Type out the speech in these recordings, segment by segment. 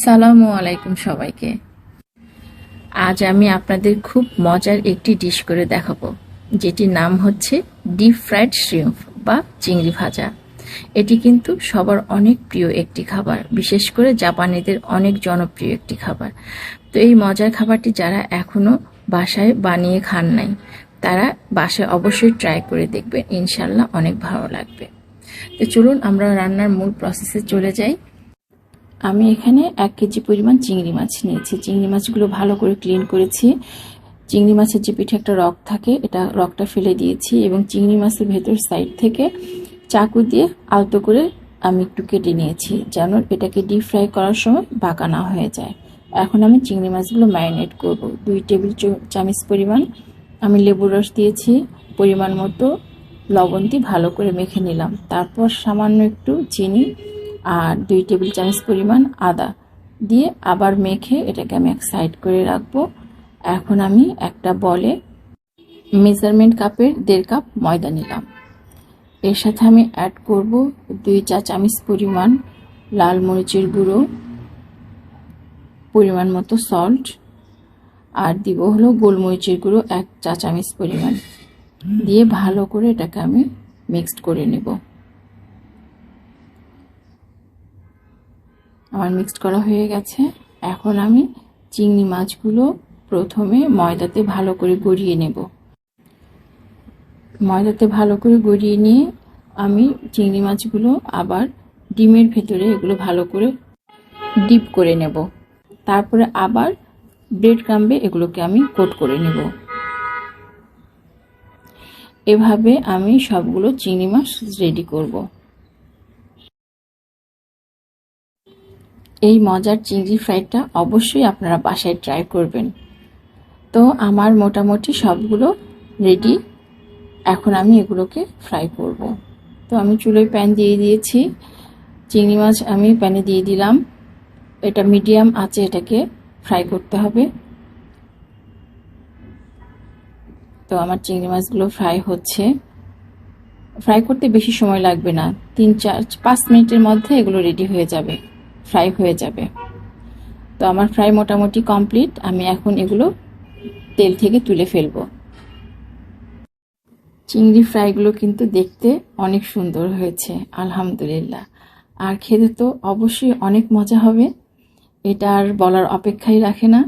সালামু আলাইকুম সবাইকে। আজ আমি আপনাদের খুব মজার একটি ডিশ করে দেখাবো, যেটির নাম হচ্ছে ডিপ ফ্রাইড শ্রিম্প বা চিংড়ি ভাজা। এটি কিন্তু সবার অনেক প্রিয় একটি খাবার, বিশেষ করে জাপানিদের অনেক জনপ্রিয় একটি খাবার। তো এই মজার খাবারটি যারা এখনো বাসায় বানিয়ে খান নাই, তারা বাসায় অবশ্যই ট্রাই করে দেখবেন, ইনশাল্লাহ অনেক ভালো লাগবে। তো চলুন আমরা রান্নার মূল প্রসেসে চলে যাই। আমি এখানে 1 কেজি পরিমাণ চিংড়ি মাছ নিয়েছি। চিংড়ি মাছগুলো ভালো করে ক্লিন করেছি। চিংড়ি মাছের যে পিঠে একটা রক থাকে, এটা রকটা ফেলে দিয়েছি এবং চিংড়ি মাছের ভেতর সাইড থেকে চাকু দিয়ে আলতো করে আমি একটু কেটে নিয়েছি, যেন এটাকে ডিপ ফ্রাই করার সময় বাঁকা না হয়ে যায়। এখন আমি চিংড়ি মাছগুলো ম্যারিনেট করব। 2 টেবিল চামচ পরিমাণ আমি লেবুর রস দিয়েছি, পরিমাণ মতো লবণ দিয়ে ভালো করে মেখে নিলাম। তারপর সামান্য একটু চিনি আর 2 টেবিল চামচ পরিমাণ আদা দিয়ে আবার মেখে এটাকে আমি এক সাইড করে রাখবো। এখন আমি একটা বলে মেজারমেন্ট কাপের 1.5 কাপ ময়দা নিলাম। এর সাথে আমি অ্যাড করব 2 চা চামচ পরিমাণ লাল মরিচের গুঁড়ো, পরিমাণ মতো সল্ট, আর দিব হলো গোলমরিচের গুঁড়ো 1 চা চামচ পরিমাণ দিয়ে ভালো করে এটাকে আমি মিক্সড করে নেব। আমার মিক্সড করা হয়ে গেছে। এখন আমি চিংড়ি মাছগুলো প্রথমে ময়দাতে ভালো করে গড়িয়ে নেব। ময়দাতে ভালো করে গড়িয়ে নিয়ে আমি চিংড়ি মাছগুলো আবার ডিমের ভেতরে এগুলো ভালো করে ডিপ করে নেব। তারপরে আবার ব্রেড ক্রাম্বে এগুলোকে আমি কোট করে নেব। এভাবে আমি সবগুলো চিংড়ি মাছ রেডি করব। এই মজার চিংড়ি ফ্রাইটা অবশ্যই আপনারা বাসায় ট্রাই করবেন। তো আমার মোটামুটি সবগুলো রেডি। এখন আমি এগুলোকে ফ্রাই করব। তো আমি চুলোয় প্যান দিয়ে দিয়েছি। চিংড়ি মাছ আমি প্যানে দিয়ে দিলাম। এটা মিডিয়াম আঁচে এটাকে ফ্রাই করতে হবে। তো আমার চিংড়ি মাছগুলো ফ্রাই হচ্ছে। ফ্রাই করতে বেশি সময় লাগবে না, 3-4-5 মিনিটের মধ্যে এগুলো রেডি হয়ে যাবে, ফ্রাই হয়ে যাবে। তো আমার ফ্রাই মোটামুটি কমপ্লিট। আমি এখন এগুলো তেল থেকে তুলে ফেলবো। চিংড়ি ফ্রাইগুলো কিন্তু দেখতে অনেক সুন্দর হয়েছে, আলহামদুলিল্লাহ। আর খেতে তো অবশ্যই অনেক মজা হবে, এটা আর বলার অপেক্ষাই রাখে না।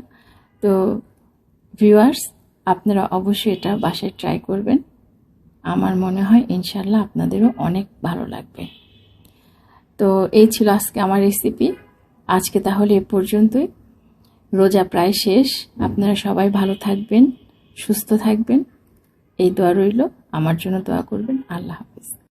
তো ভিউয়ার্স, আপনারা অবশ্যই এটা বাসায় ট্রাই করবেন। আমার মনে হয় ইনশাল্লাহ আপনাদেরও অনেক ভালো লাগবে। তো এই ছিল আজকে আমার রেসিপি। আজকে তাহলে এ পর্যন্তই। রোজা প্রায় শেষ। আপনারা সবাই ভালো থাকবেন, সুস্থ থাকবেন, এই দোয়া রইল। আমার জন্য দোয়া করবেন। আল্লাহ হাফেজ।